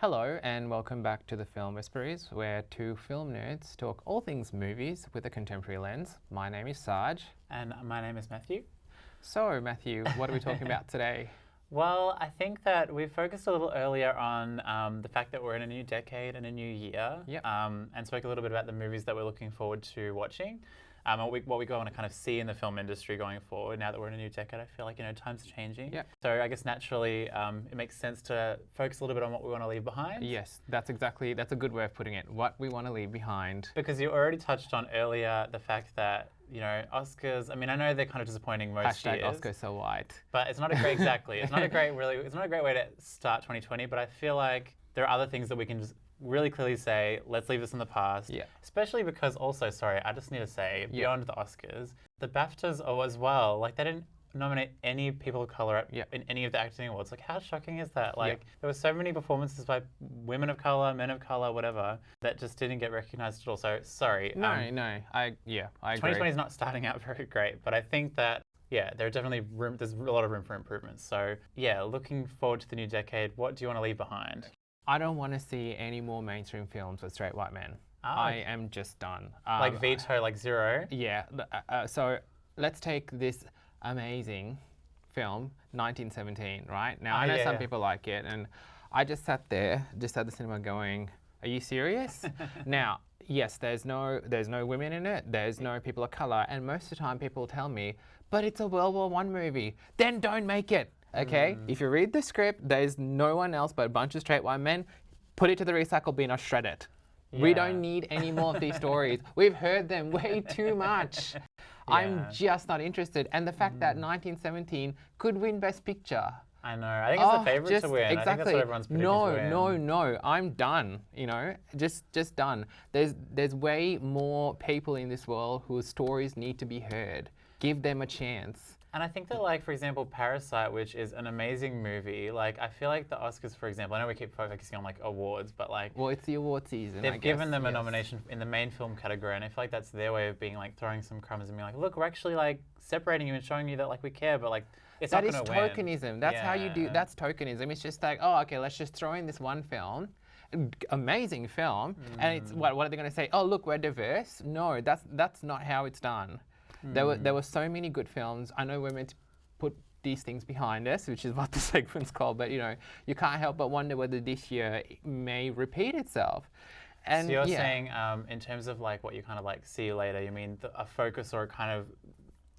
Hello and welcome back to the Film Whisperers, where two film nerds talk all things movies with a contemporary lens. My name is Saj. And my name is Matthew. So Matthew, what are we talking about today? Well, I think that we focused a little earlier on the fact that we're in a new decade and a new year, Yep. And spoke a little bit about the movies that we're looking forward to watching. And what we want to kind of see in the film industry going forward. Now that we're in a new decade, I feel like, times are changing. Yep. So I guess naturally it makes sense to focus a little bit on what we want to leave behind. Yes, that's a good way of putting it. What we want to leave behind. Because you already touched on earlier the fact that, Oscars, I mean, I know they're kind of disappointing most years. Oscar so white. But it's not a great, exactly. It's not a great way to start 2020, but I feel like there are other things that we can just really clearly say, let's leave this in the past. Yeah. Especially because also, sorry, I just need to say, beyond the Oscars, the BAFTAs as well, like they didn't nominate any people of color in any of the acting awards. Like, how shocking is that? Like, there were so many performances by women of color, men of color, whatever, that just didn't get recognized at all. So, sorry. No, I agree. 2020 is not starting out very great, but I think that there are definitely there's a lot of room for improvement. So, looking forward to the new decade, what do you want to leave behind? I don't want to see any more mainstream films with straight white men. I am just done. Like Veto, like Zero? Yeah. So let's take this amazing film, 1917, right? Now, I know some people like it, and I just sat there, just at the cinema going, are you serious? Now, yes, there's no women in it, there's no people of color, and most of the time people tell me, but it's a World War I movie. Then don't make it. Okay, if you read the script, there's no one else but a bunch of straight white men. Put it to the recycle bin or shred it. Yeah. We don't need any more of these stories. We've heard them way too much. I'm just not interested. And the fact that 1917 could win Best Picture. I know. I think it's the favourite to win. Exactly. I think that's what everyone's predicting to win. No. I'm done. Just done. There's way more people in this world whose stories need to be heard. Give them a chance. And I think that, like, for example, Parasite, which is an amazing movie, like, I feel like the Oscars, for example, I know we keep focusing on, like, awards, but, like... Well, it's the award season, They've given them a nomination in the main film category, and I feel like that's their way of being, like, throwing some crumbs and being like, look, we're actually, like, separating you and showing you that, like, we care, but, like, it's not going to win. That is tokenism. That's how you do... That's tokenism. It's just like, oh, okay, let's just throw in this one film, amazing film, and it's... What are they going to say? Oh, look, we're diverse? No, that's not how it's done. There were so many good films. I know we're meant to put these things behind us, which is what the segment's called, but you can't help but wonder whether this year may repeat itself. And so you're saying, in terms of like what you kind of like see later, you mean a focus or kind of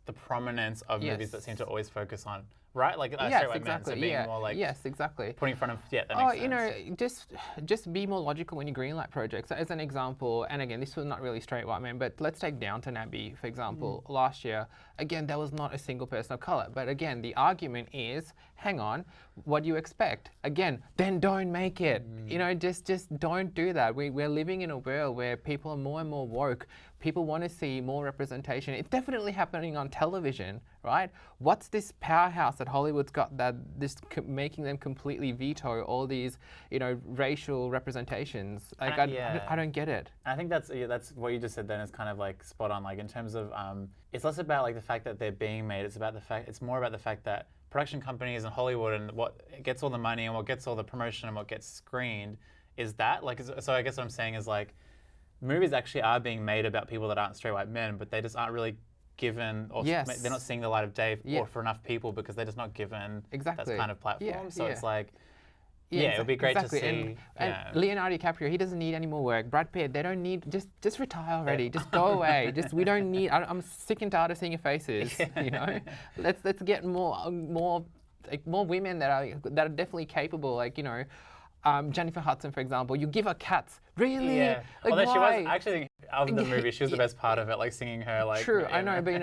the prominence of movies that seem to always focus on, right? Like straight white men, so being more like putting in front of that makes sense. Just be more logical when you greenlight projects. So as an example, and again, this was not really straight white men, but let's take Downton Abbey, for example. Last year, again, there was not a single person of color. But again, the argument is, hang on, what do you expect? Again, then don't make it. Just don't do that. We're living in a world where people are more and more woke. People want to see more representation. It's definitely happening on television, right? What's this powerhouse that Hollywood's got that making them completely veto all these, racial representations? Like, I don't get it. I think that's what you just said then is kind of like spot on. Like in terms of, it's less about like the fact that they're being made. It's more about the fact that production companies and Hollywood and what gets all the money and what gets all the promotion and what gets screened is that. Like, so I guess what I'm saying is like, movies actually are being made about people that aren't straight white men, but they just aren't really given, or they're not seeing the light of day for enough people because they're just not given that kind of platform. So it's like, it would be great to see. And Leonardo DiCaprio, he doesn't need any more work. Brad Pitt, they don't need, just retire already. Just go away. We don't need, I'm sick and tired of seeing your faces, Let's get more women that are definitely capable, Jennifer Hudson, for example, you give her cats. Really? Yeah. Like, although why? she was actually, of the movie, she was the best part of it, like singing her, like... True, I know, but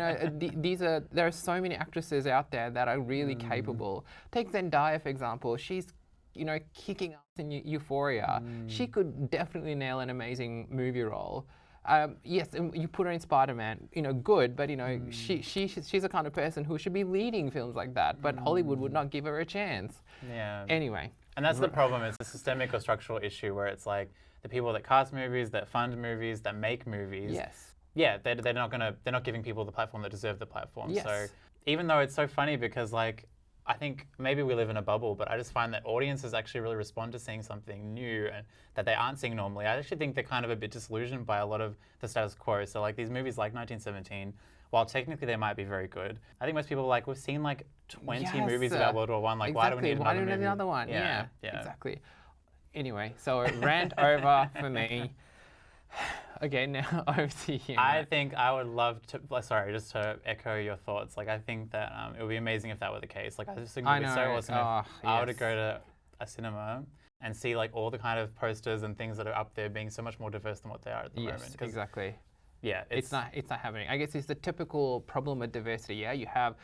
there are so many actresses out there that are really capable. Take Zendaya, for example. She's, kicking ass in Euphoria. She could definitely nail an amazing movie role. Yes, and you put her in Spider-Man, good, but she's the kind of person who should be leading films like that, but Hollywood would not give her a chance. Yeah. Anyway. And that's the problem, it's a systemic or structural issue where it's like the people that cast movies, that fund movies, that make movies. Yes. Yeah, they're not giving people the platform that deserve the platform. Yes. So even though it's so funny because like I think maybe we live in a bubble, but I just find that audiences actually really respond to seeing something new and that they aren't seeing normally. I actually think they're kind of a bit disillusioned by a lot of the status quo. So like these movies like 1917, while technically they might be very good, I think most people are like, we've seen like 20 movies about World War I. Like, exactly. why do we need another movie? Another one? Yeah, Exactly. Anyway, so rant over for me. Okay, now over to you. I think I would love to, sorry, just to echo your thoughts, like I think that it would be amazing if that were the case. Like I just think it would be so awesome if I were to go to a cinema and see like all the kind of posters and things that are up there being so much more diverse than what they are at the moment. Yes, exactly. Yeah, it's not happening. I guess it's the typical problem with diversity. Yeah, you have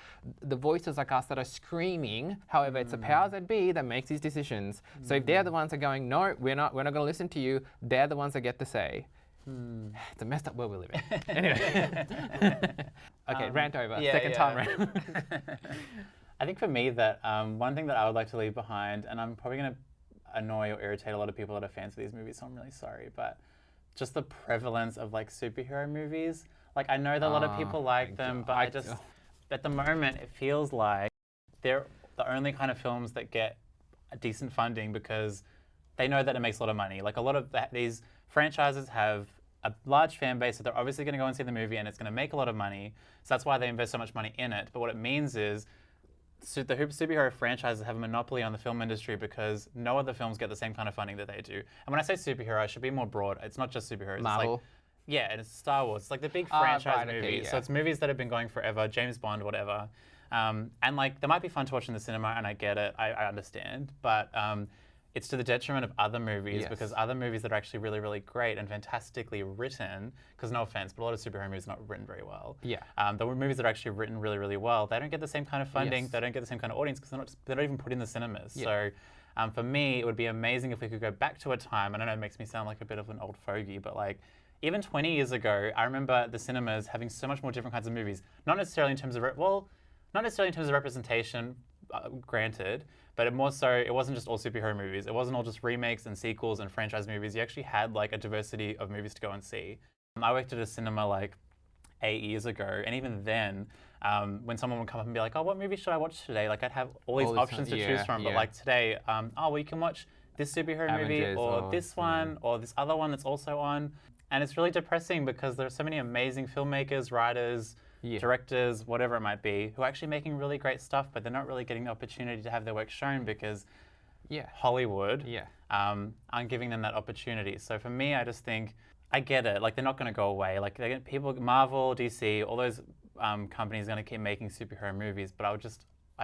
the voices like us that are screaming. However, it's the powers that be that makes these decisions. So if they're the ones that are going, no, we're not going to listen to you. They're the ones that get the say. It's a messed up world we live in. Anyway. Okay, rant over. Second time rant. I think for me that one thing that I would like to leave behind, and I'm probably going to annoy or irritate a lot of people that are fans of these movies, so I'm really sorry, but just the prevalence of like superhero movies. Like I know that a lot of people like them, but I just, at the moment, it feels like they're the only kind of films that get decent funding because they know that it makes a lot of money. Like a lot of these franchises have a large fan base, so they're obviously going to go and see the movie and it's going to make a lot of money. So that's why they invest so much money in it. But what it means is the superhero franchises have a monopoly on the film industry because no other films get the same kind of funding that they do. And when I say superhero, I should be more broad. It's not just superheroes. Marvel. It's like, yeah, and it's Star Wars. It's like the big franchise movies. So it's movies that have been going forever, James Bond, whatever. And like they might be fun to watch in the cinema, and I get it, I understand. But it's to the detriment of other movies because other movies that are actually really, really great and fantastically written, because no offense, but a lot of superhero movies are not written very well. Yeah. The movies that are actually written really, really well, they don't get the same kind of funding, they don't get the same kind of audience because they're not even put in the cinemas. So for me, it would be amazing if we could go back to a time, and I know it makes me sound like a bit of an old fogey, but like even 20 years ago, I remember the cinemas having so much more different kinds of movies. Not necessarily in terms of, not necessarily in terms of representation, granted, but it wasn't just all superhero movies. It wasn't all just remakes and sequels and franchise movies. You actually had like a diversity of movies to go and see. I worked at a cinema like 8 years ago, and even then, when someone would come up and be like, oh, what movie should I watch today? Like I'd have all these options to choose from, but like today, oh, well, you can watch this superhero movie or this one or this other one that's also on. And it's really depressing because there are so many amazing filmmakers, writers, directors, whatever it might be, who are actually making really great stuff, but they're not really getting the opportunity to have their work shown because Hollywood aren't giving them that opportunity. So for me, I just think, I get it, like they're not going to go away. Like people, Marvel, DC, all those companies are going to keep making superhero movies, but I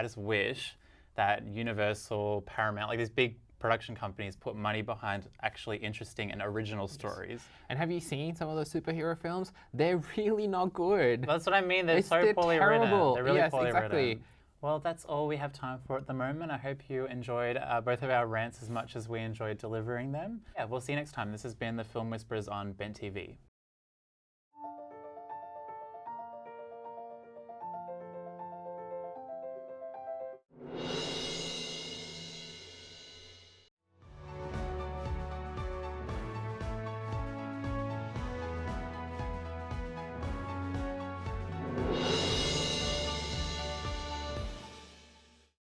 just wish that Universal, Paramount, like these big production companies put money behind actually interesting and original stories. And have you seen some of those superhero films? They're really not good. That's what I mean. They're poorly terrible. written. They're really poorly exactly. written. Well, that's all we have time for at the moment. I hope you enjoyed both of our rants as much as we enjoyed delivering them. Yeah, we'll see you next time. This has been the Film Whisperers on Bent TV.